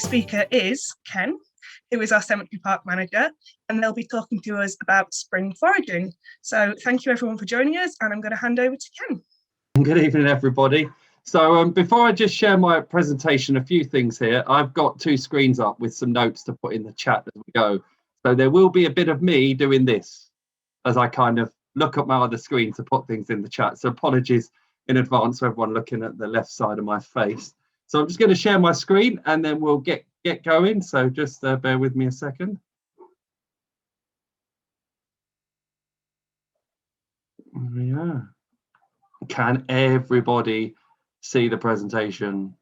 Today's speaker is Ken, who is our Cemetery Park manager, and they'll be talking to us about spring foraging. So thank you everyone for joining us, and I'm going to hand over to Ken. Good evening, everybody. So before I just share my presentation, a few things here. I've got two screens up with some notes to put in the chat as we go. So there will be a bit of me doing this as I kind of look at my other screen to put things in the chat. So apologies in advance for everyone looking at the left side of my face. So I'm just going to share my screen and then we'll get going. So just bear with me a second. Yeah. Can everybody see the presentation?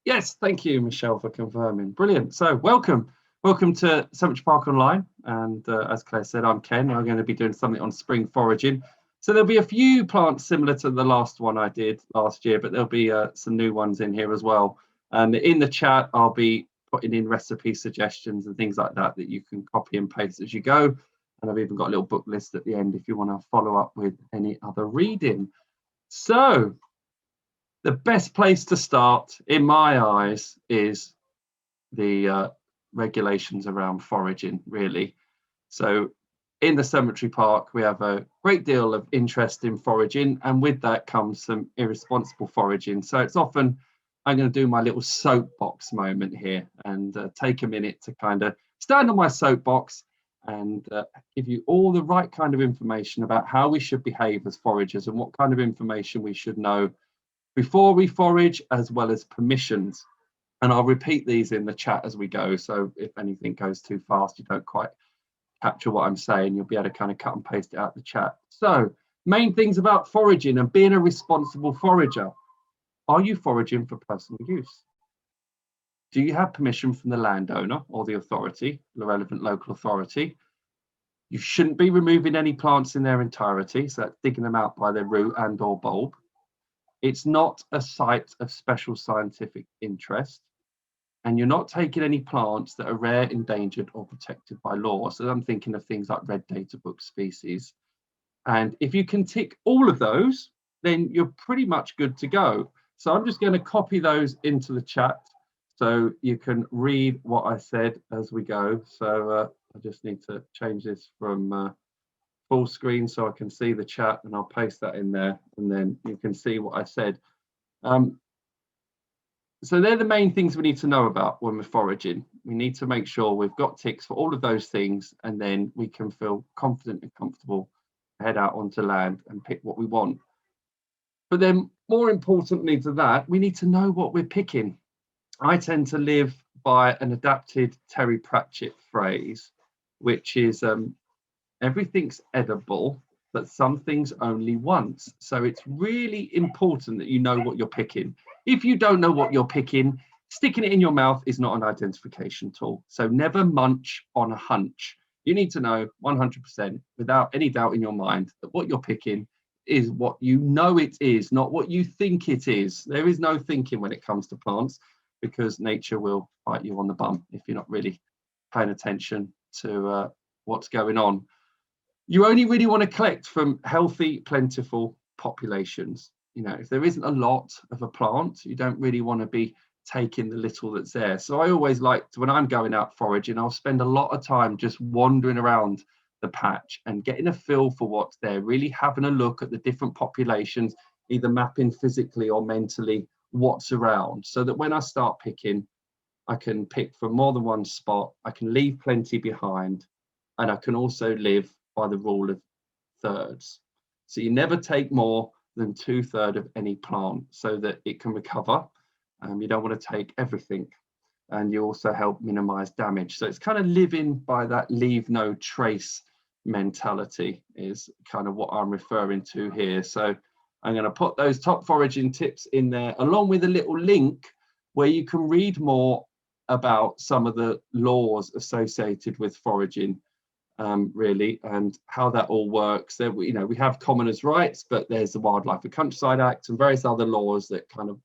Yes, thank you, Michelle, for confirming. Brilliant. So welcome to Cemetery Park Online. And as Claire said, I'm Ken. I'm going to be doing something on spring foraging. So there'll be a few plants similar to the last one I did last year, but there'll be some new ones in here as well. And in the chat, I'll be putting in recipe suggestions and things like that you can copy and paste as you go. And I've even got a little book list at the end if you want to follow up with any other reading. So the best place to start, in my eyes, is the regulations around foraging, really. So in the Cemetery Park, we have a great deal of interest in foraging, and with that comes some irresponsible foraging. So it's often, I'm going to do my little soapbox moment here and take a minute to kind of stand on my soapbox and give you all the right kind of information about how we should behave as foragers and what kind of information we should know before we forage, as well as permissions. And I'll repeat these in the chat as we go. So if anything goes too fast, you don't quite capture what I'm saying, you'll be able to kind of cut and paste it out the chat. So main things about foraging and being a responsible forager. Are you foraging for personal use? Do you have permission from the landowner or the authority, the relevant local authority? You shouldn't be removing any plants in their entirety, so that's digging them out by their root and or bulb. It's not a site of special scientific interest, and you're not taking any plants that are rare, endangered or protected by law. So I'm thinking of things like red data book species. And if you can tick all of those, then you're pretty much good to go. So I'm just going to copy those into the chat so you can read what I said as we go. So I just need to change this from full screen so I can see the chat, and I'll paste that in there and then you can see what I said. So they're the main things we need to know about when we're foraging. We need to make sure we've got ticks for all of those things, and then we can feel confident and comfortable to head out onto land and pick what we want. But then more importantly to that, we need to know what we're picking. I tend to live by an adapted Terry Pratchett phrase, which is everything's edible, but some things only once. So it's really important that you know what you're picking. If you don't know what you're picking, sticking it in your mouth is not an identification tool. So never munch on a hunch. You need to know 100% without any doubt in your mind that what you're picking is what you know it is, not what you think it is. There is no thinking when it comes to plants, because nature will bite you on the bum if you're not really paying attention to what's going on. You only really want to collect from healthy, plentiful populations. You know, if there isn't a lot of a plant, you don't really want to be taking the little that's there. So I always like to, when I'm going out foraging, I'll spend a lot of time just wandering around the patch and getting a feel for what's there, really having a look at the different populations, either mapping physically or mentally what's around, so that when I start picking, I can pick from more than one spot, I can leave plenty behind, and I can also live by the rule of thirds. So you never take more than 2/3 of any plant so that it can recover. You don't want to take everything, and you also help minimize damage. So it's kind of living by that leave no trace mentality is kind of what I'm referring to here. So I'm going to put those top foraging tips in there, along with a little link where you can read more about some of the laws associated with foraging, really, and how that all works. There, you know, we have commoners' rights, but there's the Wildlife and Countryside Act and various other laws that kind of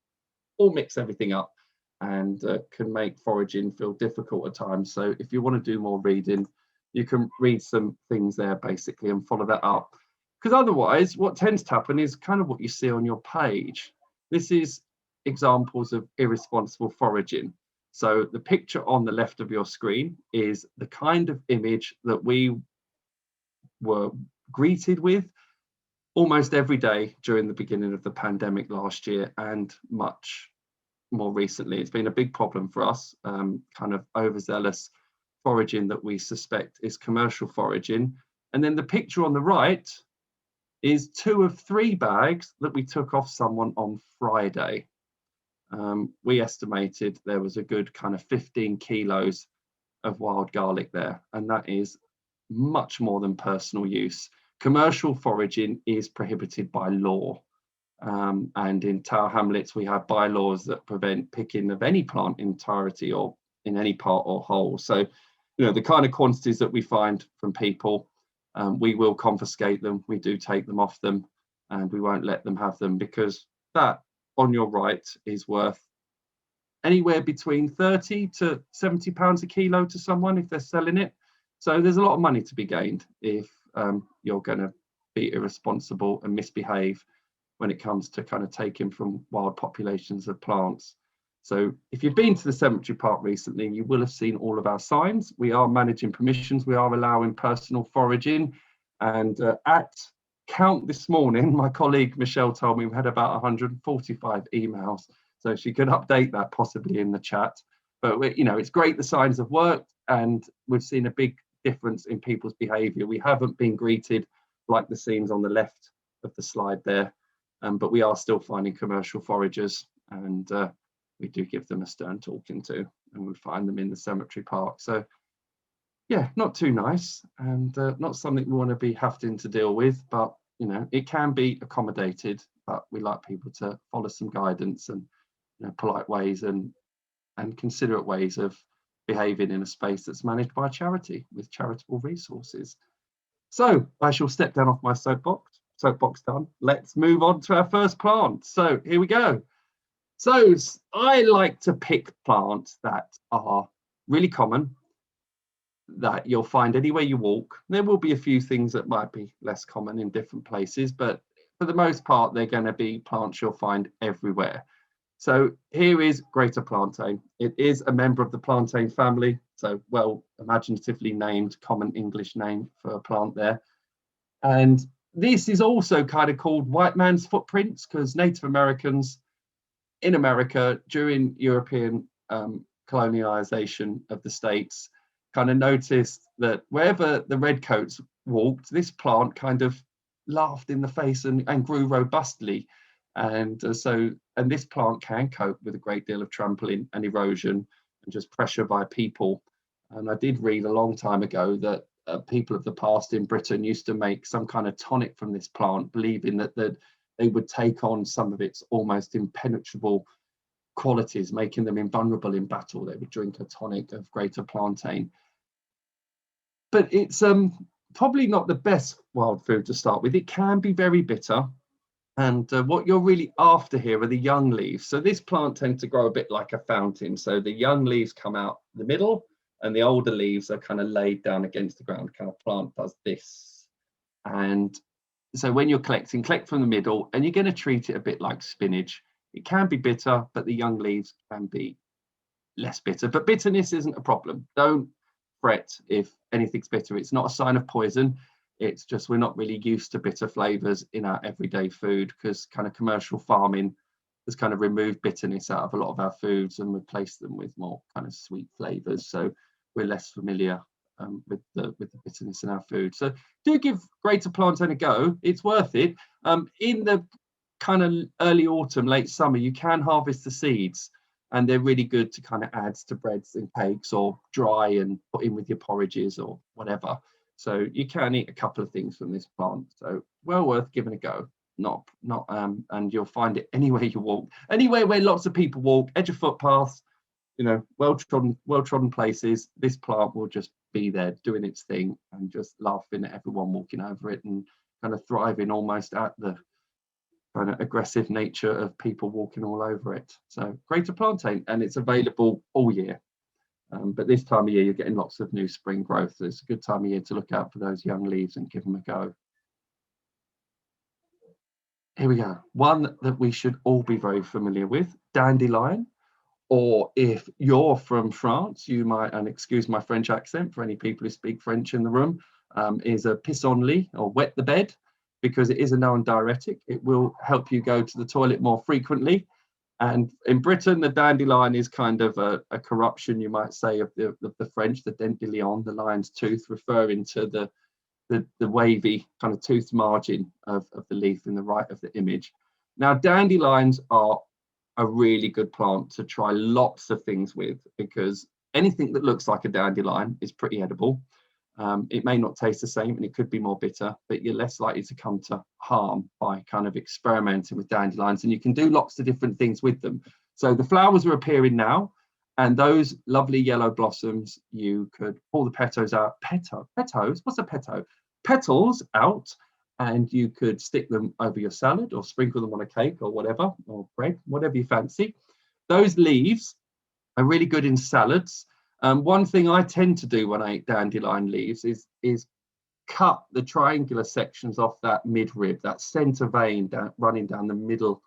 all mix everything up and can make foraging feel difficult at times. So if you want to do more reading, you can read some things there basically and follow that up. Because otherwise, what tends to happen is kind of what you see on your page. This is examples of irresponsible foraging. So the picture on the left of your screen is the kind of image that we were greeted with almost every day during the beginning of the pandemic last year, and much more recently. It's been a big problem for us, kind of overzealous foraging that we suspect is commercial foraging. And then the picture on the right is 2 of 3 bags that we took off someone on Friday. We estimated there was a good kind of 15 kilos of wild garlic there, and that is much more than personal use. Commercial foraging is prohibited by law, and in Tower Hamlets we have bylaws that prevent picking of any plant in entirety or in any part or whole. So, you know, the kind of quantities that we find from people, we will confiscate them. We do take them off them, and we won't let them have them, because that on your right is worth anywhere between 30 to 70 pounds a kilo to someone if they're selling it. So there's a lot of money to be gained if you're going to be irresponsible and misbehave when it comes to kind of taking from wild populations of plants. So if you've been to the cemetery park recently, you will have seen all of our signs. We are managing permissions. We are allowing personal foraging. And at count this morning, my colleague Michelle told me we had about 145 emails. So she could update that possibly in the chat. But, you know, it's great the signs have worked, and we've seen a big difference in people's behaviour. We haven't been greeted like the scenes on the left of the slide there, but we are still finding commercial foragers, and we do give them a stern talking to, and we find them in the cemetery park. So yeah, not too nice, and not something we want to be having to deal with, but you know, it can be accommodated, but we like people to follow some guidance and, you know, polite ways and considerate ways of behaving in a space that's managed by a charity with charitable resources. So I shall step down off my soapbox done. Let's move on to our first plant. So here we go. So I like to pick plants that are really common, that you'll find anywhere you walk. There will be a few things that might be less common in different places, but for the most part, they're going to be plants you'll find everywhere. So here is Greater Plantain. It is a member of the plantain family, so well imaginatively named, common English name for a plant there. And this is also kind of called white man's footprints, because Native Americans in America during European colonialization of the states kind of noticed that wherever the redcoats walked, this plant kind of laughed in the face and grew robustly. And this plant can cope with a great deal of trampling and erosion and just pressure by people. And I did read a long time ago that people of the past in Britain used to make some kind of tonic from this plant, believing that they would take on some of its almost impenetrable qualities, making them invulnerable in battle. They would drink a tonic of Greater Plantain. But it's probably not the best wild food to start with. It can be very bitter. And what you're really after here are the young leaves. So this plant tends to grow a bit like a fountain. So the young leaves come out the middle, and the older leaves are kind of laid down against the ground. Kind of plant does this. And so when you're collecting, collect from the middle, and you're going to treat it a bit like spinach. It can be bitter, but the young leaves can be less bitter. But bitterness isn't a problem. Don't fret if anything's bitter. It's not a sign of poison. It's just we're not really used to bitter flavors in our everyday food, because kind of commercial farming has kind of removed bitterness out of a lot of our foods and replaced them with more kind of sweet flavors. So we're less familiar with the bitterness in our food. So do give Greater Plantain a go. It's worth it. In the kind of early autumn, late summer, you can harvest the seeds, and they're really good to kind of add to breads and cakes, or dry and put in with your porridges or whatever. So you can eat a couple of things from this plant. So well worth giving a go. And you'll find it anywhere you walk, anywhere where lots of people walk, edge of footpaths, you know, well-trodden places. This plant will just be there doing its thing and just laughing at everyone walking over it, and kind of thriving almost at the kind of aggressive nature of people walking all over it. So Greater Plantain, and it's available all year. But this time of year, you're getting lots of new spring growth. So it's a good time of year to look out for those young leaves and give them a go. here we go. One that we should all be very familiar with, Dandelion. Or if you're from France, you might, and excuse my French accent for any people who speak French in the room, is a pissenlit or wet the bed, because it is a known diuretic. It will help you go to the toilet more frequently. And in Britain, the dandelion is kind of a corruption, you might say, of the French, the Dandelion, the lion's tooth, referring to the wavy kind of toothed margin of the leaf in the right of the image. Now, dandelions are a really good plant to try lots of things with, because anything that looks like a dandelion is pretty edible. It may not taste the same and it could be more bitter, but you're less likely to come to harm by kind of experimenting with dandelions, and you can do lots of different things with them. So the flowers are appearing now, and those lovely yellow blossoms, you could pull the petals out. Petals? What's a petal? Petals out, and you could stick them over your salad or sprinkle them on a cake or whatever, or bread, whatever you fancy. Those leaves are really good in salads. One thing I tend to do when I eat dandelion leaves is cut the triangular sections off that midrib, that center vein running down the middle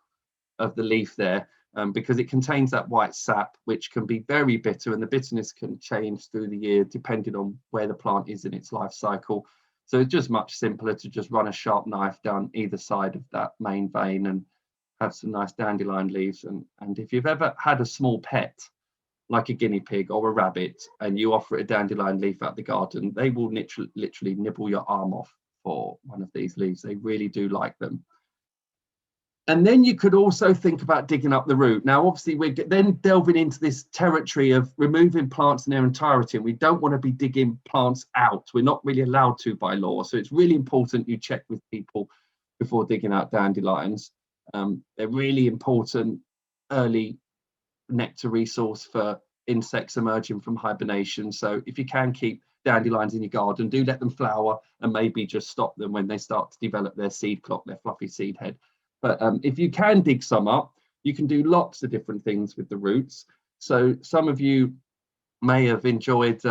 of the leaf there, because it contains that white sap, which can be very bitter, and the bitterness can change through the year depending on where the plant is in its life cycle. So it's just much simpler to just run a sharp knife down either side of that main vein and have some nice dandelion leaves. And if you've ever had a small pet, like a guinea pig or a rabbit, and you offer it a dandelion leaf out the garden, they will literally nibble your arm off for one of these leaves. They really do like them. And then you could also think about digging up the root. Now, obviously, we're then delving into this territory of removing plants in their entirety, and we don't want to be digging plants out. We're not really allowed to by law. So it's really important you check with people before digging out dandelions. They're really important early nectar resource for insects emerging from hibernation. So if you can keep dandelions in your garden, do let them flower, and maybe just stop them when they start to develop their seed clock, their fluffy seed head. But if you can dig some up, you can do lots of different things with the roots. So some of you may have enjoyed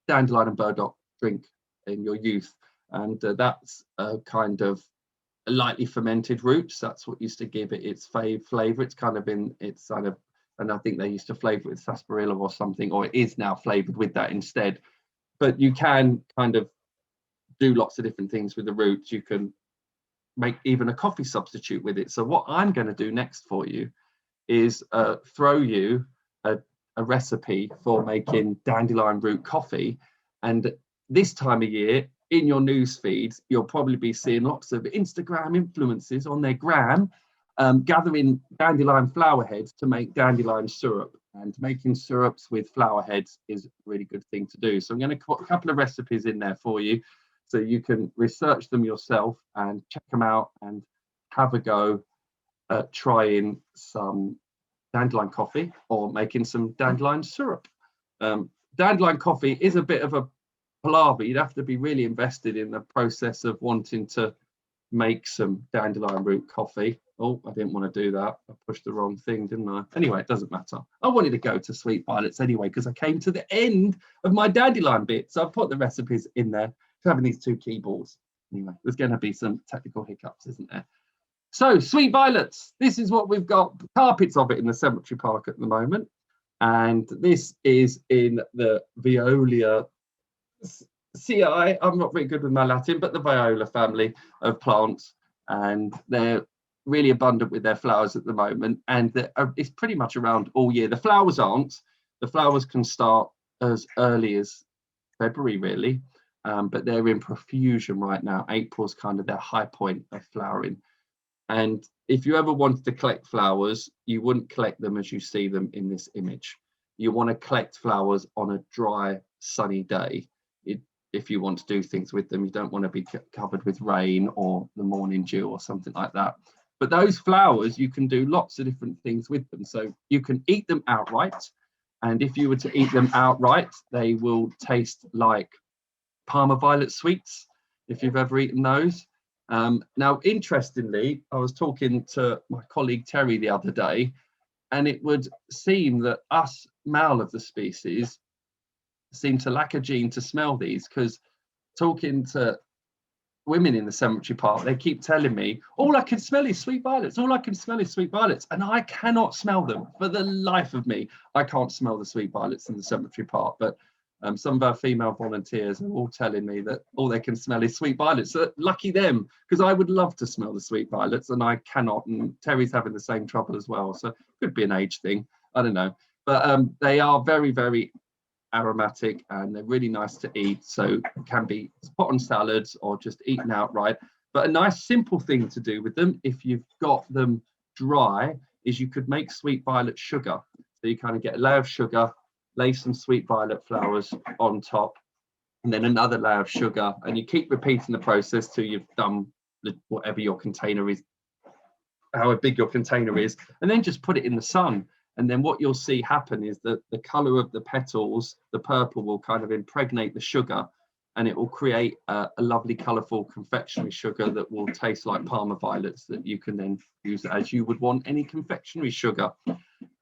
dandelion and burdock drink in your youth, and that's a kind of a lightly fermented roots. That's what used to give it its flavor. It's kind of and I think they used to flavor it with sarsaparilla or something, or it is now flavored with that instead. But you can kind of do lots of different things with the roots. You can make even a coffee substitute with it. So what I'm going to do next for you is throw you a recipe for making dandelion root coffee. And this time of year, in your news feeds, you'll probably be seeing lots of Instagram influencers on their gram gathering dandelion flower heads to make dandelion syrup. And making syrups with flower heads is a really good thing to do. So I'm going to put a couple of recipes in there for you, so you can research them yourself and check them out and have a go at trying some dandelion coffee or making some dandelion syrup. Dandelion coffee is a bit of a palaver. You'd have to be really invested in the process of wanting to make some dandelion root coffee. Oh, I didn't want to do that. I pushed the wrong thing, didn't I? Anyway, it doesn't matter. I wanted to go to sweet violets anyway, because I came to the end of my dandelion bit. So I put the recipes in there, having these two keyboards. Anyway, there's going to be some technical hiccups, isn't there? So sweet violets, this is what we've got. Carpets of it in the cemetery park at the moment. And this is in the Viola CI. I'm not very good with my Latin, but the Viola family of plants. And they're really abundant with their flowers at the moment. And it's pretty much around all year. The flowers aren't. The flowers can start as early as February, really. But they're in profusion right now. April's kind of their high point of flowering. And if you ever wanted to collect flowers, you wouldn't collect them as you see them in this image. You want to collect flowers on a dry, sunny day. If you want to do things with them, you don't want to be covered with rain or the morning dew or something like that. But those flowers, you can do lots of different things with them. So you can eat them outright. And if you were to eat them outright, they will taste like Parma violet sweets, if you've ever eaten those. Now, interestingly, I was talking to my colleague Terry the other day, and it would seem that us male of the species seem to lack a gene to smell these, because talking to women in the cemetery park, they keep telling me, all I can smell is sweet violets, all I can smell is sweet violets, and I cannot smell them for the life of me. I can't smell the sweet violets in the cemetery park, but some of our female volunteers are all telling me that all they can smell is sweet violets. So lucky them, because I would love to smell the sweet violets and I cannot, and Terry's having the same trouble as well, so it could be an age thing, I don't know. But they are very, very aromatic and they're really nice to eat, so it can be put on salads or just eaten outright. But a nice simple thing to do with them, if you've got them dry, is you could make sweet violet sugar. So you kind of get a layer of sugar, lay some sweet violet flowers on top, and then another layer of sugar, and you keep repeating the process till you've done whatever your container is, however big your container is, and then just put it in the sun. And then what you'll see happen is that the color of the petals, the purple, will kind of impregnate the sugar, and it will create a lovely colorful confectionery sugar that will taste like Parma violets that you can then use as you would want any confectionery sugar.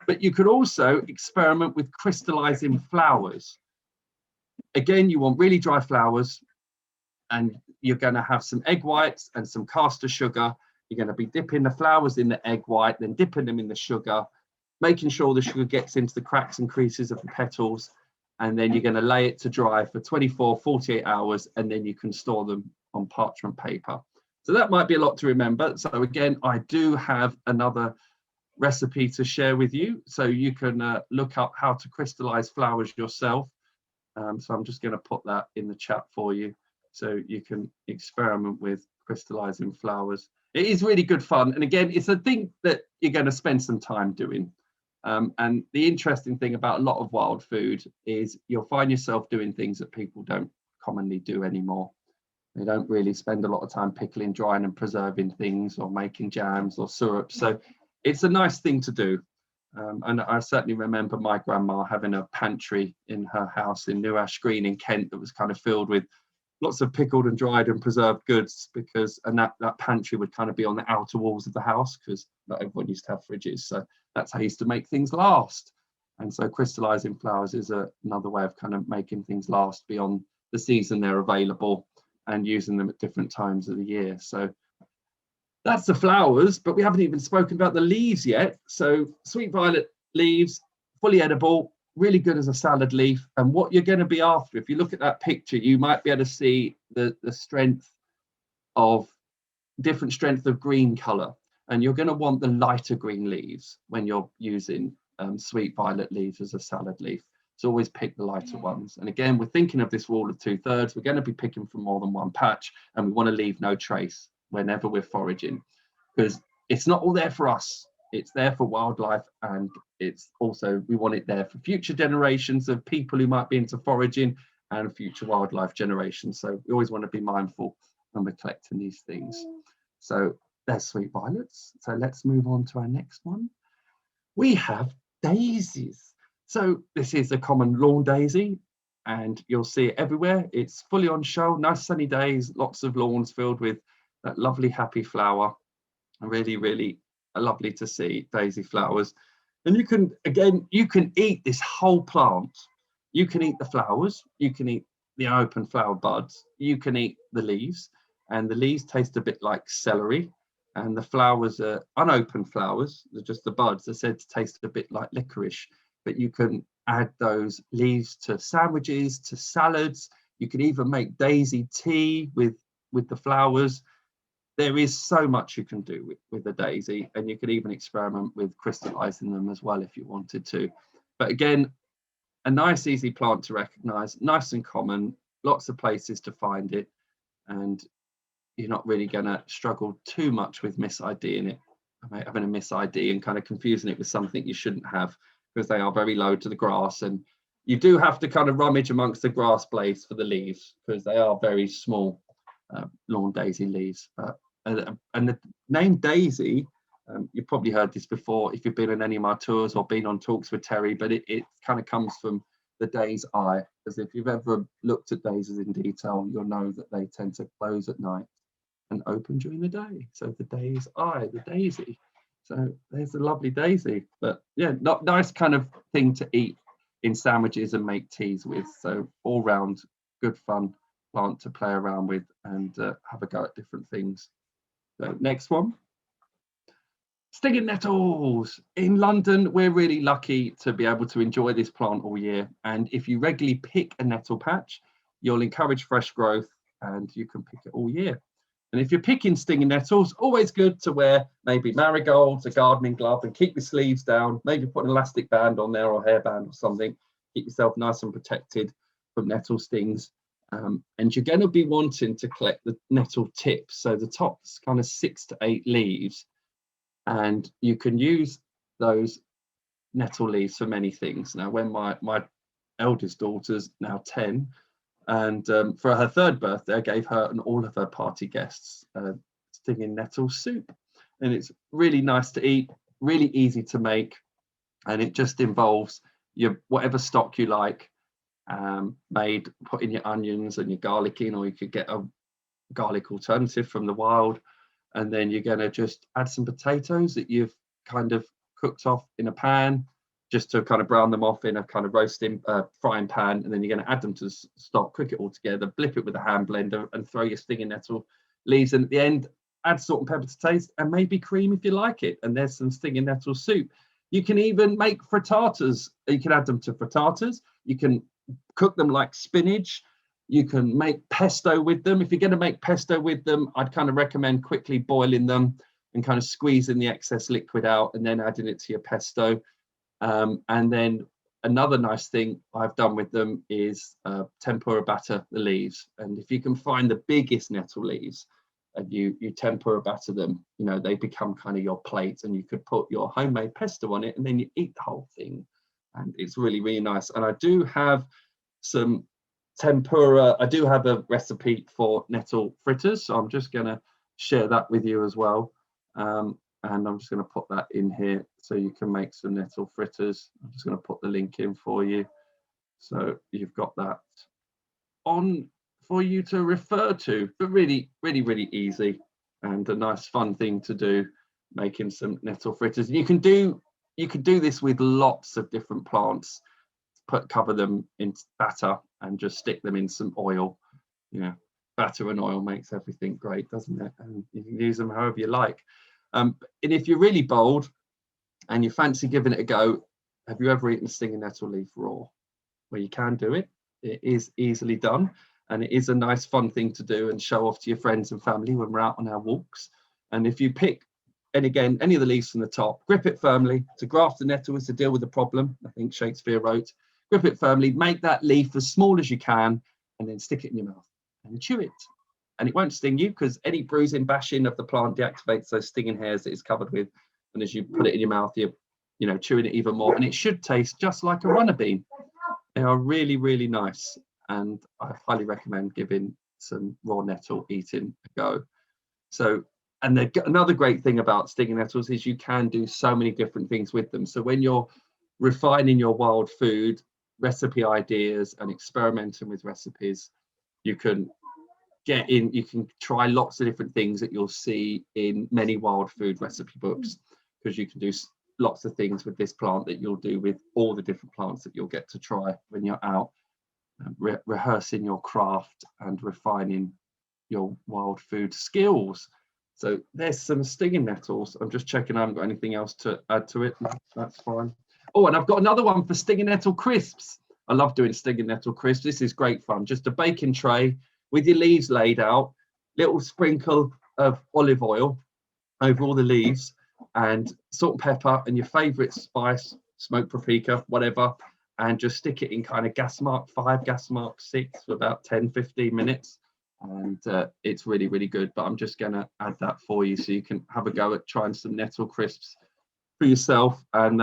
But you could also experiment with crystallizing flowers. Again, you want really dry flowers, and you're going to have some egg whites and some caster sugar. You're going to be dipping the flowers in the egg white, then dipping them in the sugar, making sure the sugar gets into the cracks and creases of the petals, and then you're going to lay it to dry for 24, 48 hours, and then you can store them on parchment paper. So that might be a lot to remember. So again, I do have another recipe to share with you, so you can look up how to crystallize flowers yourself. So I'm just going to put that in the chat for you, so you can experiment with crystallizing flowers. It is really good fun, and again, it's a thing that you're going to spend some time doing. And the interesting thing about a lot of wild food is you'll find yourself doing things that people don't commonly do anymore. They don't really spend a lot of time pickling, drying and preserving things, or making jams or syrup. So it's a nice thing to do. And I certainly remember my grandma having a pantry in her house in New Ash Green in Kent that was kind of filled with lots of pickled and dried and preserved goods, and that pantry would kind of be on the outer walls of the house, because not everyone used to have fridges. So that's how I used to make things last. And so crystallizing flowers is another way of kind of making things last beyond the season they're available, and using them at different times of the year. So that's the flowers, but we haven't even spoken about the leaves yet. So sweet violet leaves, fully edible, really good as a salad leaf. And what you're going to be after, if you look at that picture, you might be able to see the strength of different strength of green color, and you're going to want the lighter green leaves when you're using sweet violet leaves as a salad leaf. So always pick the lighter ones. And again, we're thinking of this rule of 2/3. We're going to be picking from more than one patch, and we want to leave no trace whenever we're foraging, because it's not all there for us. It's there for wildlife, and it's also, we want it there for future generations of people who might be into foraging and future wildlife generations. So we always want to be mindful when we're collecting these things. So there's sweet violets. So let's move on to our next one. We have daisies. So this is a common lawn daisy, and you'll see it everywhere. It's fully on show, nice sunny days, lots of lawns filled with that lovely happy flower. Really, really lovely to see daisy flowers. And you can, again, you can eat this whole plant. You can eat the flowers, you can eat the open flower buds, you can eat the leaves, and the leaves taste a bit like celery, and the flowers are unopened flowers, they're just the buds, they're said to taste a bit like licorice. But you can add those leaves to sandwiches, to salads. You can even make daisy tea with the flowers. There is so much you can do with the daisy, and you could even experiment with crystallizing them as well if you wanted to. But again, a nice, easy plant to recognize, nice and common, lots of places to find it, and you're not really going to struggle too much with mis-IDing it, having a mis-ID and kind of confusing it with something you shouldn't have, because they are very low to the grass, and you do have to kind of rummage amongst the grass blades for the leaves, because they are very small lawn daisy leaves. And the name daisy, you've probably heard this before if you've been on any of my tours or been on talks with Terry, but it kind of comes from the day's eye, because if you've ever looked at daisies in detail, you'll know that they tend to close at night and open during the day. So the day's eye, the daisy. So there's a lovely daisy. But yeah, not nice kind of thing to eat in sandwiches and make teas with. So all round good fun plant to play around with and have a go at different things. So next one. Stinging nettles. In London, we're really lucky to be able to enjoy this plant all year. And if you regularly pick a nettle patch, you'll encourage fresh growth and you can pick it all year. And if you're picking stinging nettles, always good to wear maybe marigolds, a gardening glove, and keep your sleeves down, maybe put an elastic band on there or hairband or something. Keep yourself nice and protected from nettle stings. And you're going to be wanting to collect the nettle tips. So the top's kind of 6 to 8 leaves. And you can use those nettle leaves for many things. Now, when my eldest daughter's now 10, and for her 3rd birthday, I gave her and all of her party guests stinging nettle soup. And it's really nice to eat, really easy to make. And it just involves your whatever stock you like, putting your onions and your garlic in, or you could get a garlic alternative from the wild. And then you're going to just add some potatoes that you've kind of cooked off in a pan, just to kind of brown them off in a kind of roasting frying pan. And then you're going to add them to the stock, cook it all together, blip it with a hand blender, and throw your stinging nettle leaves. And at the end, add salt and pepper to taste, and maybe cream if you like it. And there's some stinging nettle soup. You can even make frittatas. You can add them to frittatas. You can cook them like spinach. You can make pesto with them. If you're going to make pesto with them, I'd kind of recommend quickly boiling them and kind of squeezing the excess liquid out and then adding it to your pesto. And then another nice thing I've done with them is tempura batter the leaves. And if you can find the biggest nettle leaves and you tempura batter them, you know, they become kind of your plate, and you could put your homemade pesto on it and then you eat the whole thing. And it's really, really nice. And I do have some tempura. I do have a recipe for nettle fritters, so I'm just going to share that with you as well. And I'm just going to put that in here so you can make some nettle fritters. I'm just going to put the link in for you, so you've got that on for you to refer to. But really, really, really easy and a nice fun thing to do, making some nettle fritters. And you can do this with lots of different plants. Cover them in batter and just stick them in some oil. You know, batter and oil makes everything great, doesn't it? And you can use them however you like. And if you're really bold and you fancy giving it a go, have you ever eaten a stinging nettle leaf raw? Well, you can do it. It is easily done, and it is a nice fun thing to do and show off to your friends and family when we're out on our walks. And if you pick, and again, any of the leaves from the top, grip it firmly. To graft the nettle is to deal with the problem, I think Shakespeare wrote. Grip it firmly, make that leaf as small as you can, and then stick it in your mouth and chew it. And it won't sting you, because any bruising, bashing of the plant deactivates those stinging hairs that it's covered with. And as you put it in your mouth, you're chewing it even more. And it should taste just like a runner bean. They are really, really nice. And I highly recommend giving some raw nettle eating a go. So, and another great thing about stinging nettles is you can do so many different things with them. So when you're refining your wild food, recipe ideas and experimenting with recipes, you can try lots of different things that you'll see in many wild food recipe books, because you can do lots of things with this plant that you'll do with all the different plants that you'll get to try when you're out rehearsing your craft and refining your wild food skills. So there's some stinging nettles. I'm just checking I haven't got anything else to add to it. No, that's fine. Oh, and I've got another one for stinging nettle crisps. I love doing stinging nettle crisps. This is great fun. Just a baking tray with your leaves laid out, little sprinkle of olive oil over all the leaves, and salt and pepper and your favorite spice, smoked paprika, whatever, and just stick it in kind of gas mark 5, gas mark 6 for about 10-15 minutes. And it's really, really good. But I'm just going to add that for you so you can have a go at trying some nettle crisps for yourself. And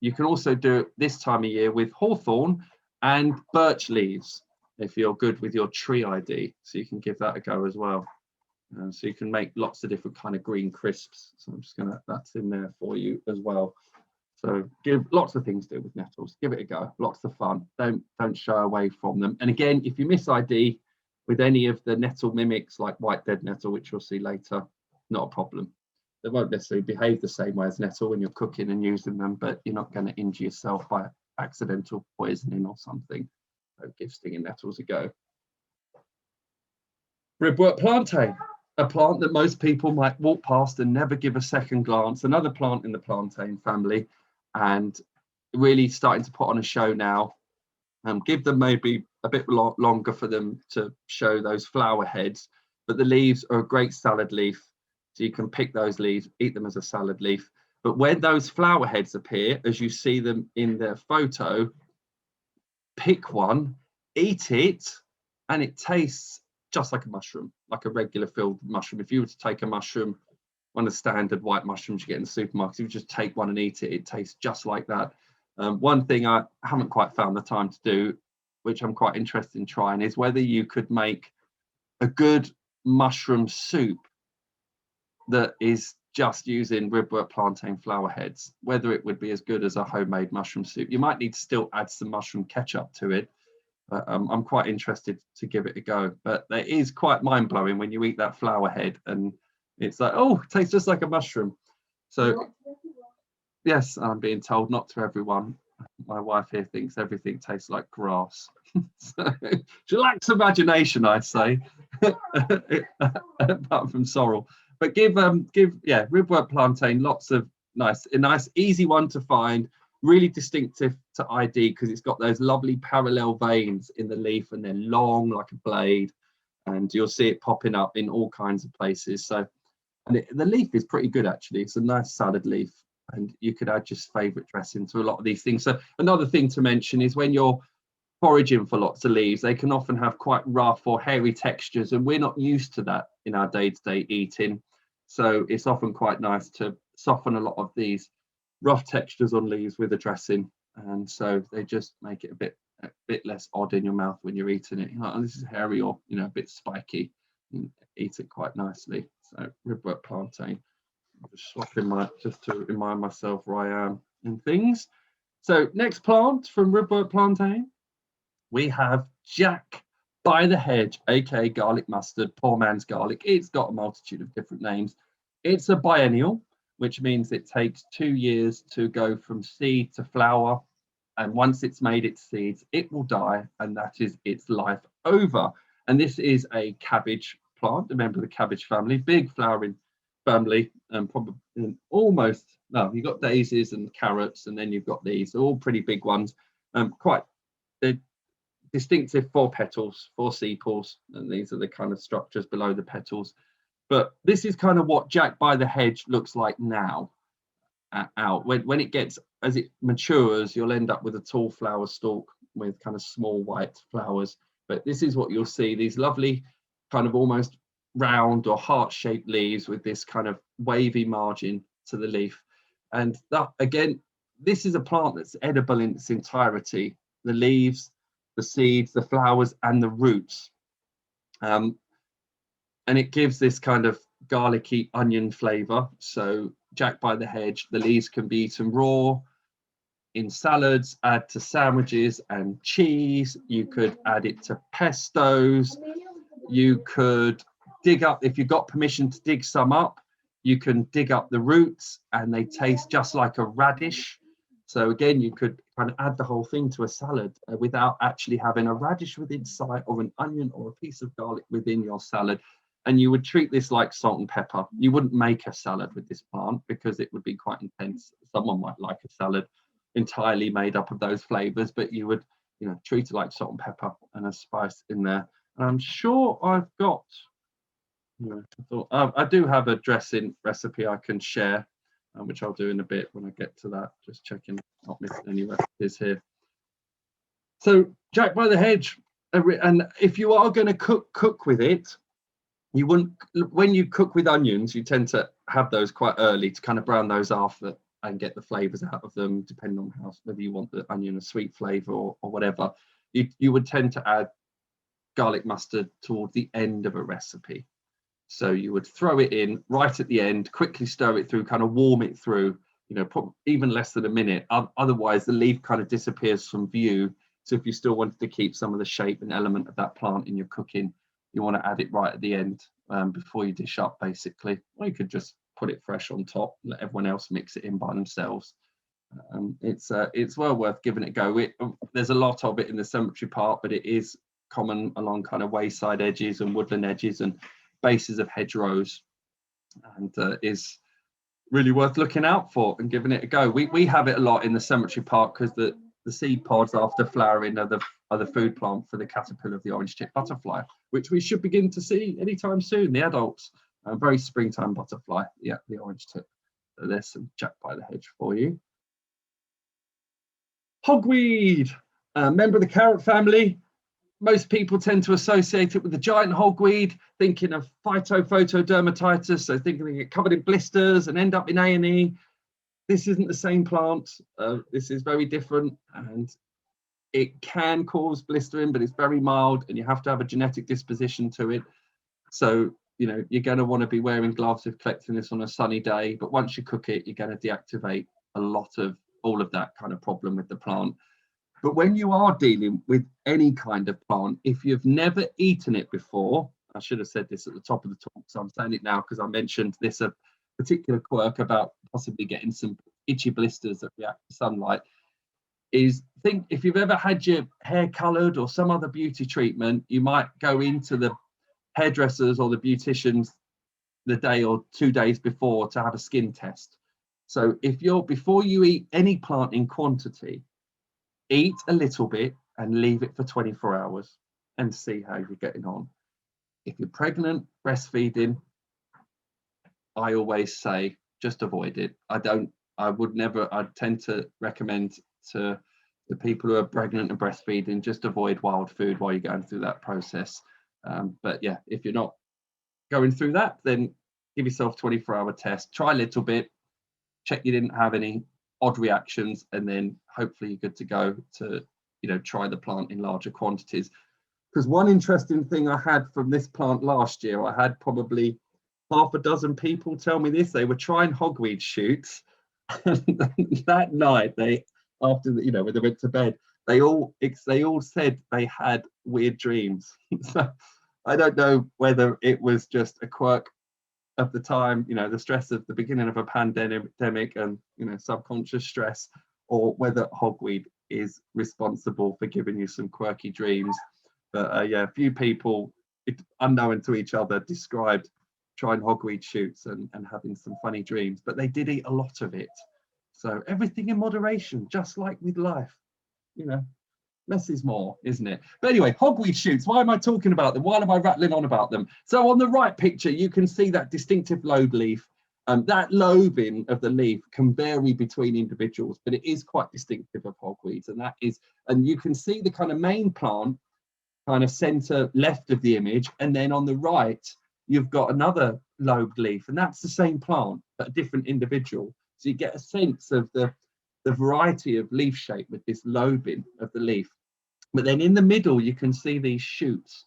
you can also do it this time of year with hawthorn and birch leaves, if you're good with your tree ID. So you can give that a go as well. So you can make lots of different kind of green crisps. So I'm just that's in there for you as well. So give lots of things to do with nettles. Give it a go. Lots of fun. Don't shy away from them. And again, if you miss ID with any of the nettle mimics like white dead nettle, which you'll see later, not a problem. They won't necessarily behave the same way as nettle when you're cooking and using them, but you're not going to injure yourself by accidental poisoning or something. So give stinging nettles a go. Redwood Plantain, a plant that most people might walk past and never give a second glance. Another plant in the plantain family, and really starting to put on a show now. Give them maybe a bit longer for them to show those flower heads, but the leaves are a great salad leaf. So you can pick those leaves, eat them as a salad leaf. But when those flower heads appear, as you see them in the photo, pick one, eat it, and it tastes just like a mushroom, like a regular field mushroom. If you were to take a mushroom, one of the standard white mushrooms you get in the supermarket, if you just take one and eat it, it tastes just like that. One thing I haven't quite found the time to do, which I'm quite interested in trying, is whether you could make a good mushroom soup that is just using Redwood Plantain flower heads, whether it would be as good as a homemade mushroom soup. You might need to still add some mushroom ketchup to it. But I'm quite interested to give it a go. But it is quite mind-blowing when you eat that flower head and it's like, oh, it tastes just like a mushroom. So yes, I'm being told not to everyone. My wife here thinks everything tastes like grass. So she lacks imagination, I'd say, apart from sorrel. But give Redwood Plantain lots of a nice easy one to find, really distinctive to ID because it's got those lovely parallel veins in the leaf and they're long like a blade, and you'll see it popping up in all kinds of places. So, and the leaf is pretty good actually. It's a nice salad leaf, and you could add your favourite dressing to a lot of these things. So another thing to mention is when you're foraging for lots of leaves, they can often have quite rough or hairy textures, and we're not used to that in our day-to-day eating. So it's often quite nice to soften a lot of these rough textures on leaves with a dressing, and so they just make it a bit less odd in your mouth when you're eating it. Oh, this is hairy or a bit spiky. You eat it quite nicely. So Redwood Plantain. I'm just swapping just to remind myself where I am in things. So next plant from Redwood Plantain, we have Jack by the Hedge, aka garlic mustard, poor man's garlic. It's got a multitude of different names. It's a biennial, which means it takes 2 years to go from seed to flower. And once it's made its seeds, it will die, and that is its life over. And this is a cabbage plant, a member of the cabbage family, big flowering family, and probably you've got daisies and carrots, and then you've got these, all pretty big ones. They're distinctive 4 petals, 4 sepals, and these are the kind of structures below the petals. But this is kind of what Jack by the Hedge looks like now. When it gets, as it matures, you'll end up with a tall flower stalk with kind of small white flowers. But this is what you'll see, these lovely kind of almost round or heart-shaped leaves with this kind of wavy margin to the leaf. And that, again, this is a plant that's edible in its entirety. The leaves, the seeds, the flowers, and the roots. And it gives this kind of garlicky onion flavour. So Jack by the Hedge, the leaves can be eaten raw, in salads, add to sandwiches and cheese. You could add it to pestos. You could dig up, if you've got permission to dig some up, you can dig up the roots and they taste just like a radish. So again, you could kind of add the whole thing to a salad without actually having a radish within sight or an onion or a piece of garlic within your salad. And you would treat this like salt and pepper. You wouldn't make a salad with this plant because it would be quite intense. Someone might like a salad entirely made up of those flavors, but you would, treat it like salt and pepper and a spice in there. And I'm sure I've got, I do have a dressing recipe I can share, which I'll do in a bit when I get to that. Just checking, not missing any recipes here. So Jack by the Hedge, and if you are going to cook with it, you wouldn't, when you cook with onions, you tend to have those quite early to kind of brown those off and get the flavors out of them, depending on whether you want the onion a sweet flavor or whatever. You would tend to add garlic mustard towards the end of a recipe. So you would throw it in right at the end, quickly stir it through, kind of warm it through, even less than a minute. Otherwise, the leaf kind of disappears from view. So if you still wanted to keep some of the shape and element of that plant in your cooking, you want to add it right at the end before you dish up, basically. Or you could just put it fresh on top, let everyone else mix it in by themselves. It's well worth giving it a go. There's a lot of it in the cemetery part, but it is common along kind of wayside edges and woodland edges and bases of hedgerows, and is really worth looking out for and giving it a go. We have it a lot in the cemetery park because the seed pods after flowering are the food plant for the caterpillar of the orange tip butterfly, which we should begin to see anytime soon, the adults. Very springtime butterfly, yeah, the orange tip. So there's some Jack by the hedge for you. Hogweed, a member of the carrot family. Most people tend to associate it with the giant hogweed, thinking of phytophotodermatitis, so thinking they get covered in blisters and end up in A&E. This isn't the same plant. This is very different, and it can cause blistering, but it's very mild, and you have to have a genetic disposition to it. So, you know, you're going to want to be wearing gloves if collecting this on a sunny day, but once you cook it, you're going to deactivate a lot of all of that kind of problem with the plant. But when you are dealing with any kind of plant, if you've never eaten it before, I should have said this at the top of the talk, so I'm saying it now because I mentioned this a particular quirk about possibly getting some itchy blisters that react to sunlight, is think if you've ever had your hair coloured or some other beauty treatment, you might go into the hairdressers or the beauticians the day or 2 days before to have a skin test. So before you eat any plant in quantity, eat a little bit and leave it for 24 hours and see how you're getting on. If you're pregnant, breastfeeding, I always say just avoid it. I tend to recommend to the people who are pregnant and breastfeeding, just avoid wild food while you're going through that process. But yeah, if you're not going through that, then give yourself a 24-hour test, try a little bit, check you didn't have any odd reactions, and then hopefully you're good to go to, you know, try the plant in larger quantities. Because one interesting thing I had from this plant last year, I had probably half a dozen people tell me this. They were trying hogweed shoots, and that night when they went to bed, they all said they had weird dreams. So I don't know whether it was just a quirk of the time, you know, the stress of the beginning of a pandemic and, you know, subconscious stress, or whether hogweed is responsible for giving you some quirky dreams. But yeah, a few people, unknown to each other, described trying hogweed shoots and having some funny dreams, but they did eat a lot of it. So everything in moderation, just like with life, you know, less is more, isn't it? But anyway, hogweed shoots, why am I talking about them? Why am I rattling on about them? So on the right picture, you can see that distinctive lobe leaf. That lobing of the leaf can vary between individuals, but it is quite distinctive of hogweeds. And you can see the kind of main plant kind of center left of the image, and then on the right, you've got another lobed leaf, and that's the same plant, but a different individual. So you get a sense of the variety of leaf shape with this lobing of the leaf. But then in the middle, you can see these shoots,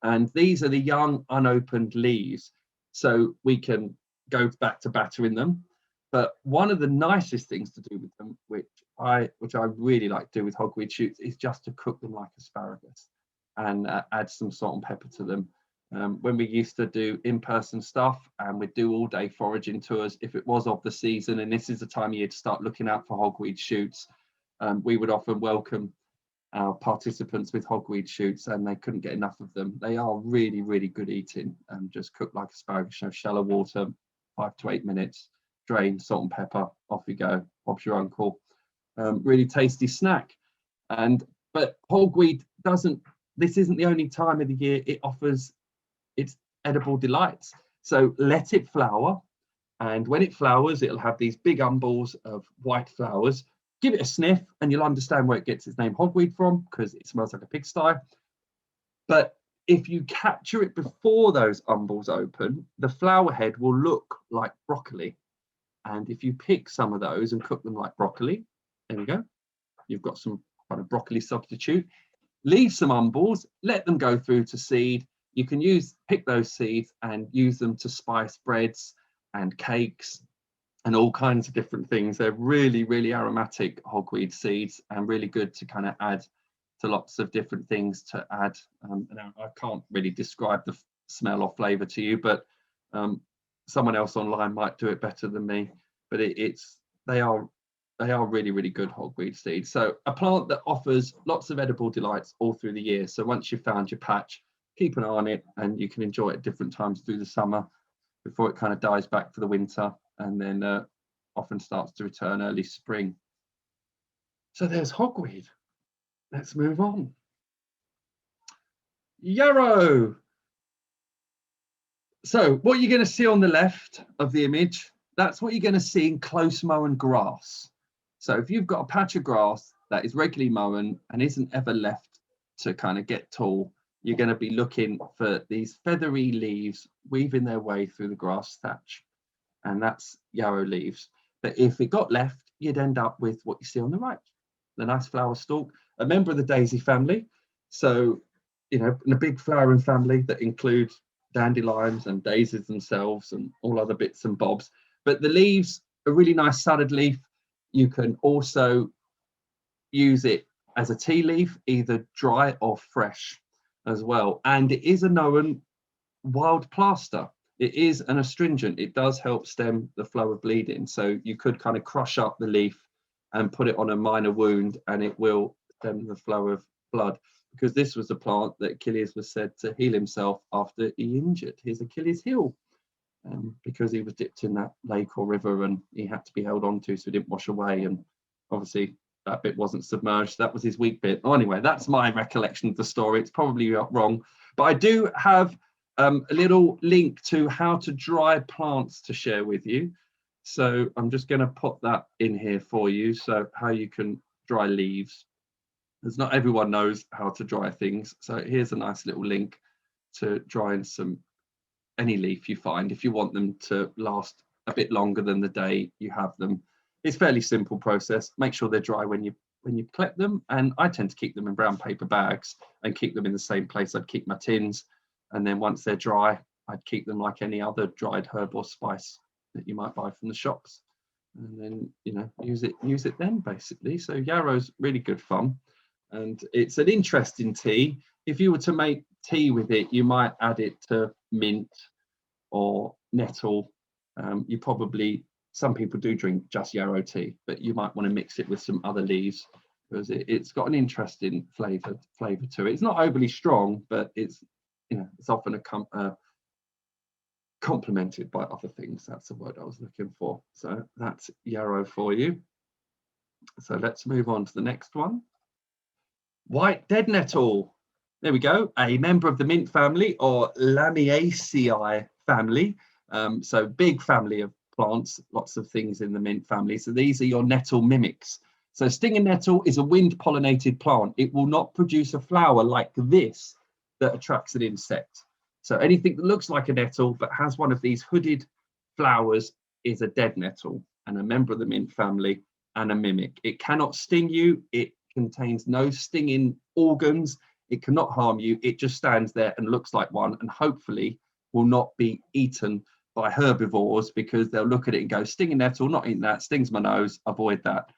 and these are the young unopened leaves. So we can go back to battering them. But one of the nicest things to do with them, which I really like to do with hogweed shoots, is just to cook them like asparagus and add some salt and pepper to them. When we used to do in-person stuff and we'd do all-day foraging tours, if it was of the season, and this is the time of year to start looking out for hogweed shoots, we would often welcome our participants with hogweed shoots, and they couldn't get enough of them. They are really, really good eating, and just cooked like asparagus, shallow water, 5 to 8 minutes, drain, salt and pepper, off you go, Bob's your uncle. Really tasty snack. But hogweed this isn't the only time of the year it offers its edible delights. So let it flower, and when it flowers, it'll have these big umbels of white flowers. Give it a sniff and you'll understand where it gets its name hogweed from, because it smells like a pigsty. But if you capture it before those umbels open, the flower head will look like broccoli. And if you pick some of those and cook them like broccoli, there we go, you've got some kind of broccoli substitute. Leave some umbels, let them go through to seed. You can pick those seeds and use them to spice breads and cakes and all kinds of different things. They're really, really aromatic hogweed seeds, and really good to kind of add to lots of different things to add. Now, I can't really describe the smell or flavour to you, but someone else online might do it better than me. But they are They are really, really good hogweed seeds. So a plant that offers lots of edible delights all through the year. So once you've found your patch, keep an eye on it, and you can enjoy it at different times through the summer before it kind of dies back for the winter, and then often starts to return early spring. So there's hogweed. Let's move on. Yarrow. So what you're going to see on the left of the image, that's what you're going to see in close mown grass. So if you've got a patch of grass that is regularly mown and isn't ever left to kind of get tall, you're going to be looking for these feathery leaves weaving their way through the grass thatch. And that's yarrow leaves. But if it got left, you'd end up with what you see on the right, the nice flower stalk, a member of the daisy family. So, you know, in a big flowering family that includes dandelions and daisies themselves and all other bits and bobs. But the leaves, a really nice salad leaf. You can also use it as a tea leaf, either dry or fresh as well. And it is a known wild plaster. It is an astringent. It does help stem the flow of bleeding. So you could kind of crush up the leaf and put it on a minor wound, and it will stem the flow of blood. Because this was a plant that Achilles was said to heal himself after he injured his Achilles heel, because he was dipped in that lake or river and he had to be held onto so he didn't wash away. And obviously that bit wasn't submerged. That was his weak bit. Oh, anyway, that's my recollection of the story. It's probably wrong, but I do have a little link to how to dry plants to share with you. So I'm just going to put that in here for you. So how you can dry leaves, as not everyone knows how to dry things. So here's a nice little link to drying any leaf you find if you want them to last a bit longer than the day you have them. It's a fairly simple process. Make sure they're dry when you collect them, and I tend to keep them in brown paper bags and keep them in the same place I'd keep my tins. And then once they're dry, I'd keep them like any other dried herb or spice that you might buy from the shops, and then, you know, use it then basically. So yarrow's really good fun, and it's an interesting tea. If you were to make tea with it, you might add it to mint or nettle. Some people do drink just yarrow tea, but you might want to mix it with some other leaves, because it's got an interesting flavor to it. It's not overly strong, but it's, you know, it's often complemented by other things. That's the word I was looking for. So that's yarrow for you. So let's move on to the next one. White dead nettle. There we go. A member of the mint family, or Lamiaceae family. So big family of plants, lots of things in the mint family. So these are your nettle mimics. So stinging nettle is a wind pollinated plant. It will not produce a flower like this that attracts an insect. So anything that looks like a nettle but has one of these hooded flowers is a dead nettle, and a member of the mint family, and a mimic. It cannot sting you. It contains no stinging organs. It cannot harm you. It just stands there and looks like one, and hopefully will not be eaten by herbivores, because they'll look at it and go, stinging nettle, not eating that, stings my nose, avoid that.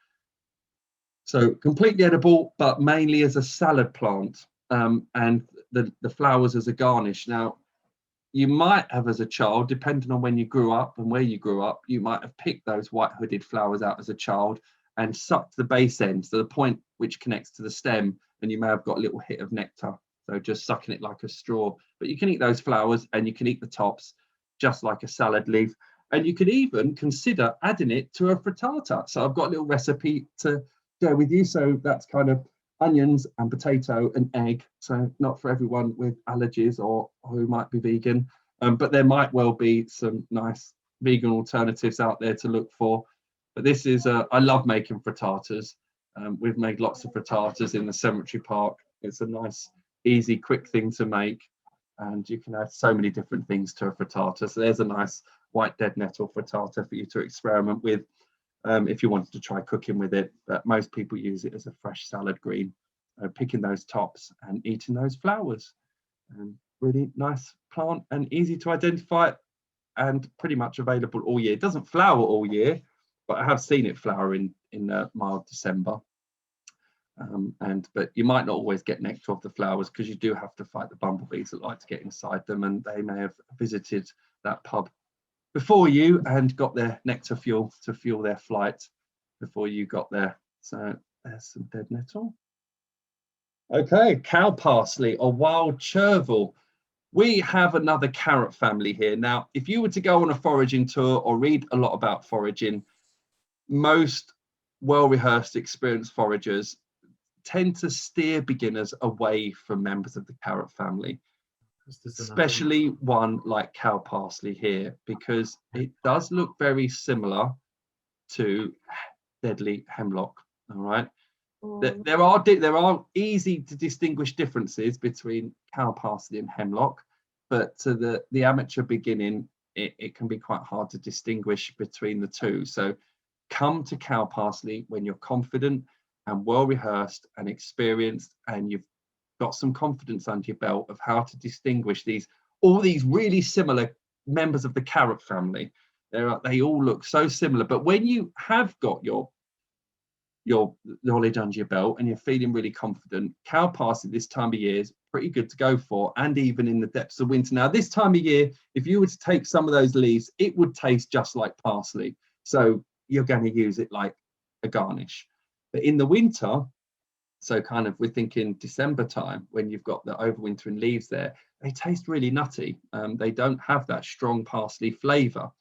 So completely edible, but mainly as a salad plant, and the flowers as a garnish. Now, you might have, as a child, depending on when you grew up and where you grew up, you might have picked those white hooded flowers out as a child and sucked the base end, so the point which connects to the stem, and you may have got a little hit of nectar. So just sucking it like a straw. But you can eat those flowers, and you can eat the tops just like a salad leaf. And you could even consider adding it to a frittata. So I've got a little recipe to go with you. So that's kind of onions and potato and egg. So not for everyone with allergies or who might be vegan, but there might well be some nice vegan alternatives out there to look for. But this is, I love making frittatas. We've made lots of frittatas in the cemetery park. It's a nice, easy, quick thing to make. And you can add so many different things to a frittata. So there's a nice white dead nettle frittata for you to experiment with if you wanted to try cooking with it. But most people use it as a fresh salad green, picking those tops and eating those flowers. Really nice plant and easy to identify, and pretty much available all year. It doesn't flower all year, but I have seen it flower in mild December. But you might not always get nectar off the flowers, because you do have to fight the bumblebees that like to get inside them, and they may have visited that pub before you and got their nectar fuel to fuel their flight. before you got there. So there's some dead nettle. Okay, cow parsley or wild chervil. We have another carrot family here. Now, if you were to go on a foraging tour or read a lot about foraging, most well-rehearsed, experienced foragers tend to steer beginners away from members of the carrot family, especially one like cow parsley here, because it does look very similar to deadly hemlock. All right. There are easy to distinguish differences between cow parsley and hemlock, but to the amateur beginning, it can be quite hard to distinguish between the two. So come to cow parsley when you're confident and well rehearsed and experienced, and you've got some confidence under your belt of how to distinguish all these really similar members of the carrot family. They all look so similar, but when you have got your knowledge under your belt and you're feeling really confident, cow parsley this time of year is pretty good to go for, and even in the depths of winter. Now, this time of year, if you were to take some of those leaves, it would taste just like parsley. So you're going to use it like a garnish. But in the winter, so kind of we're thinking December time, when you've got the overwintering leaves there, they taste really nutty. They don't have that strong parsley flavour.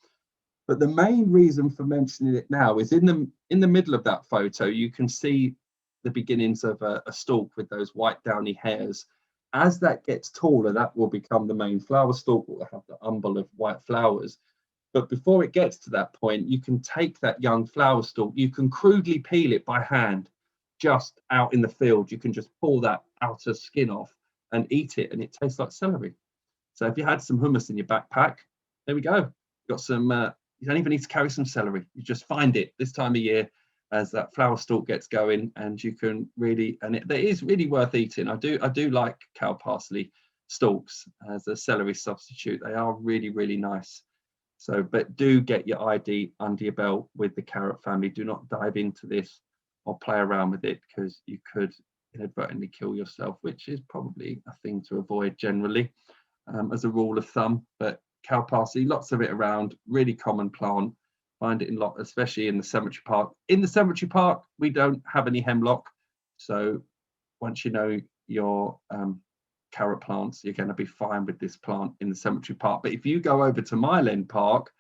But the main reason for mentioning it now is in the middle of that photo, you can see the beginnings of a stalk with those white downy hairs. As that gets taller, that will become the main flower stalk, will have the umbel of white flowers. But before it gets to that point, you can take that young flower stalk, you can crudely peel it by hand, just out in the field. You can just pull that outer skin off and eat it, and it tastes like celery. So if you had some hummus in your backpack, there we go. You've got some. You don't even need to carry some celery. You just find it this time of year as that flower stalk gets going, and you can really, and it is really worth eating. I do like cow parsley stalks as a celery substitute. They are really, really nice. So, but do get your ID under your belt with the carrot family. Do not dive into this or play around with it, because you could inadvertently kill yourself, which is probably a thing to avoid generally, as a rule of thumb. But cow parsley, lots of it around, really common plant. Find it in lot, especially in the cemetery park. In the cemetery park, we don't have any hemlock. So once you know your carrot plants, you're going to be fine with this plant in the cemetery park. But if you go over to Mile End Park,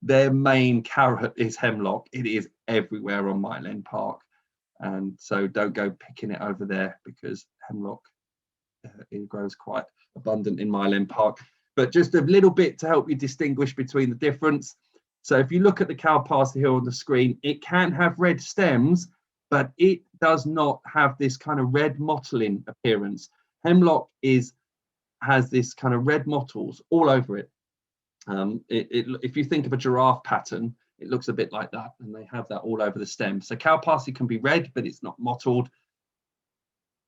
their main carrot is hemlock. It is everywhere on Mile End Park. And so don't go picking it over there, because hemlock it grows quite abundant in Mile End Park. But just a little bit to help you distinguish between the difference. So if you look at the cow parsley here on the screen, it can have red stems, but it does not have this kind of red mottling appearance. Hemlock has this kind of red mottles all over it. If you think of a giraffe pattern, it looks a bit like that, and they have that all over the stem. So cow parsley can be red, but it's not mottled.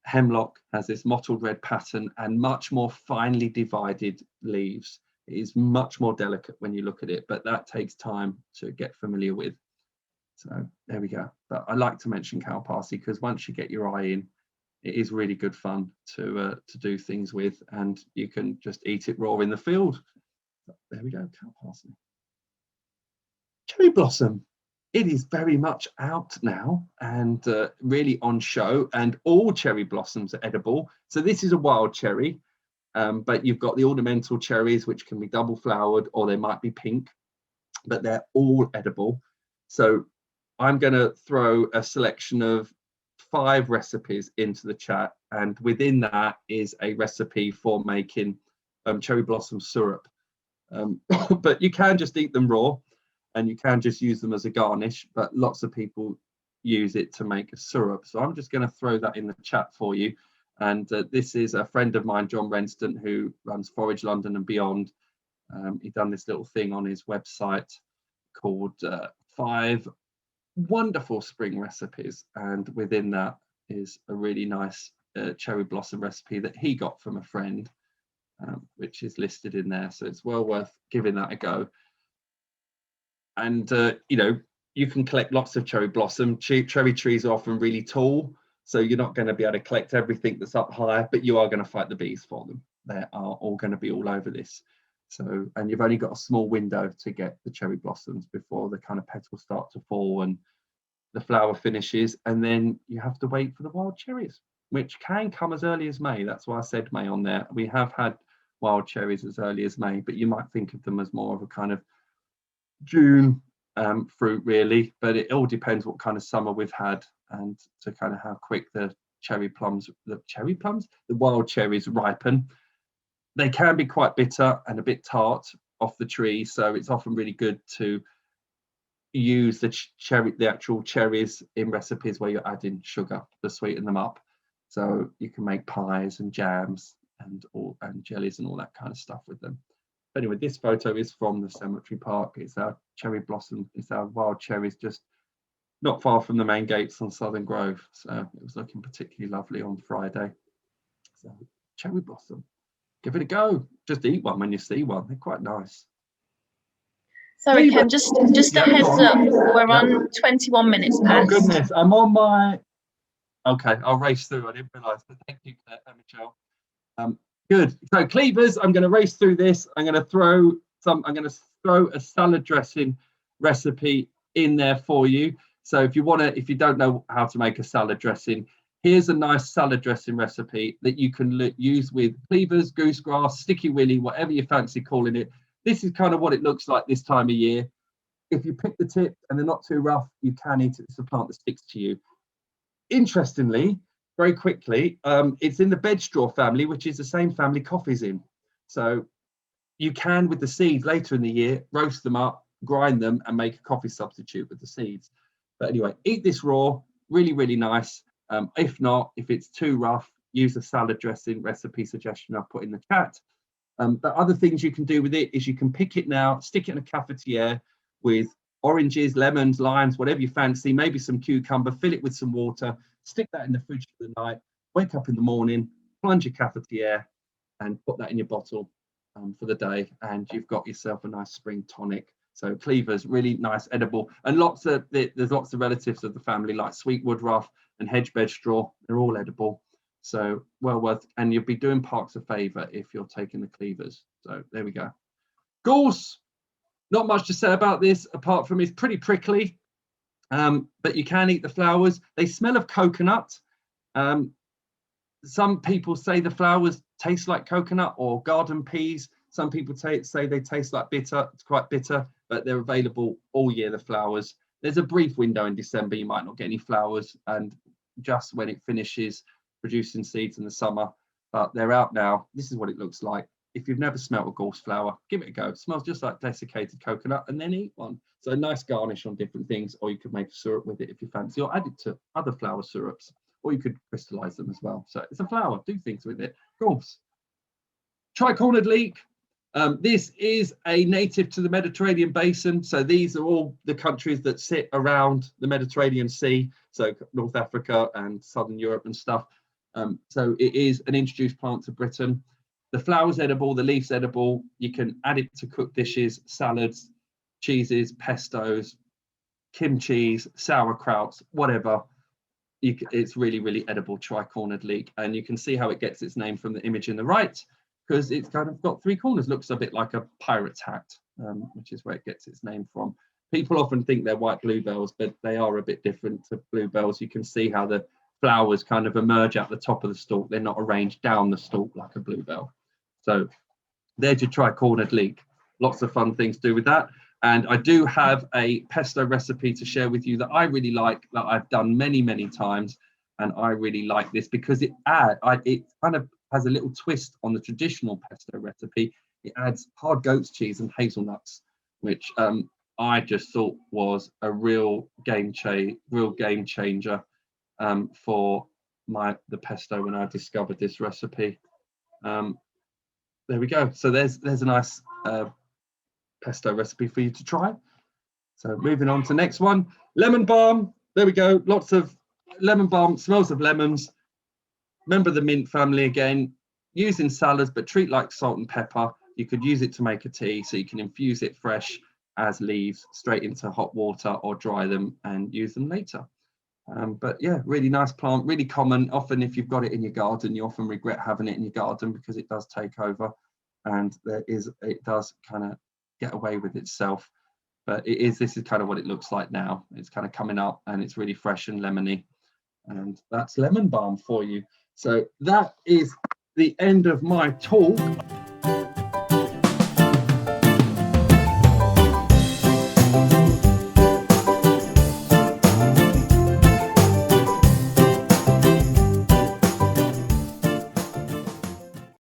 Hemlock has this mottled red pattern and much more finely divided leaves. It is much more delicate when you look at it, but that takes time to get familiar with. So there we go. But I like to mention cow parsley because once you get your eye in, it is really good fun to do things with, and you can just eat it raw in the field. There we go, cow parsley. Cherry blossom. It is very much out now and really on show, and all cherry blossoms are edible. So this is a wild cherry, but you've got the ornamental cherries, which can be double flowered or they might be pink, but they're all edible. So I'm going to throw a selection of 5 recipes into the chat, and within that is a recipe for making cherry blossom syrup. But you can just eat them raw, and you can just use them as a garnish, but lots of people use it to make a syrup. So I'm just going to throw that in the chat for you. And this is a friend of mine, John Renston, who runs Forage London and Beyond. He done this little thing on his website called 5 wonderful spring recipes. And within that is a really nice cherry blossom recipe that he got from a friend, which is listed in there. So it's well worth giving that a go. And, you know, you can collect lots of cherry blossom. Cherry trees are often really tall, so you're not going to be able to collect everything that's up high, but you are going to fight the bees for them. They are all going to be all over this. So, and you've only got a small window to get the cherry blossoms before the kind of petals start to fall and the flower finishes, and then you have to wait for the wild cherries, which can come as early as May. That's why I said May on there. We have had wild cherries as early as May, but you might think of them as more of a kind of June fruit really, but it all depends what kind of summer we've had and to kind of how quick the wild cherries ripen. They can be quite bitter and a bit tart off the tree, so it's often really good to use the actual cherries in recipes where you're adding sugar to sweeten them up, so you can make pies and jams and jellies and all that kind of stuff with them. Anyway, this photo is from the cemetery park. It's our cherry blossom, it's our wild cherries just not far from the main gates on Southern Grove, so it was looking particularly lovely on Friday. So cherry blossom, give it a go. Just eat one when you see one, they're quite nice. Sorry, Ken, just a heads up, we're on 21 minutes past. Oh goodness, I'm on my... Okay, I'll race through, I didn't realise, but thank you, Michelle. Good, so Cleavers, I'm going to race through this. I'm going to throw a salad dressing recipe in there for you. So if you don't know how to make a salad dressing, here's a nice salad dressing recipe that you can use with Cleavers, goosegrass, sticky willy, whatever you fancy calling it. This is kind of what it looks like this time of year. If you pick the tips and they're not too rough, you can eat it. It's a plant that sticks to you. Interestingly, very quickly, it's in the bedstraw family, which is the same family coffee's in. So you can, with the seeds later in the year, roast them up, grind them and make a coffee substitute with the seeds. But anyway, eat this raw, really, really nice. If not, if it's too rough, use a salad dressing recipe suggestion I'll put in the chat. But other things you can do with it is you can pick it now, stick it in a cafetiere with oranges, lemons, limes, whatever you fancy, maybe some cucumber, fill it with some water, stick that in the fridge for the night, wake up in the morning, plunge your cafetiere and put that in your bottle for the day, and you've got yourself a nice spring tonic. So Cleavers, really nice, edible, and there's lots of relatives of the family like sweetwood ruff and hedge bedstraw. They're all edible, so well worth. And you'll be doing parks a favour if you're taking the Cleavers. So there we go. Gorse, not much to say about this apart from it's pretty prickly, but you can eat the flowers. They smell of coconut. Some people say the flowers taste like coconut or garden peas. Some people say they taste like bitter. It's quite bitter, but they're available all year, the flowers. There's a brief window in December, you might not get any flowers, and just when it finishes producing seeds in the summer, but they're out now. This is what it looks like. If you've never smelt a gorse flower, give it a go. It smells just like desiccated coconut, and then eat one. So a nice garnish on different things, or you could make a syrup with it if you fancy, or add it to other flower syrups, or you could crystallize them as well. So it's a flower, do things with it. Gorse. Tri-cornered leek. This is a native to the Mediterranean basin. So these are all the countries that sit around the Mediterranean Sea. So North Africa and Southern Europe and stuff. So it is an introduced plant to Britain. The flower's edible, the leaf's edible. You can add it to cooked dishes, salads, cheeses, pestos, kimchi, sauerkrauts, whatever. It's really, really edible, tri-cornered leek. And you can see how it gets its name from the image in the right, because it's kind of got three corners, looks a bit like a pirate's hat, which is where it gets its name from. People often think they're white bluebells, but they are a bit different to bluebells. You can see how the flowers kind of emerge at the top of the stalk. They're not arranged down the stalk like a bluebell. So there's your tri-cornered leek. Lots of fun things to do with that. And I do have a pesto recipe to share with you that I really like, that I've done many, many times. And I really like this because it kind of has a little twist on the traditional pesto recipe. It adds hard goat's cheese and hazelnuts, which I just thought was a real game changer for the pesto when I discovered this recipe. There we go. So there's a nice pesto recipe for you to try. So moving on to the next one, lemon balm. There we go. Lots of lemon balm, smells of lemons. Remember the mint family again. Use in salads, but treat like salt and pepper. You could use it to make a tea, so you can infuse it fresh as leaves straight into hot water or dry them and use them later. But yeah, really nice plant, really common. Often if you've got it in your garden, you often regret having it in your garden because it does take over, and it does kind of get away with itself. But this is kind of what it looks like now. It's kind of coming up and it's really fresh and lemony. And that's lemon balm for you. So that is the end of my talk.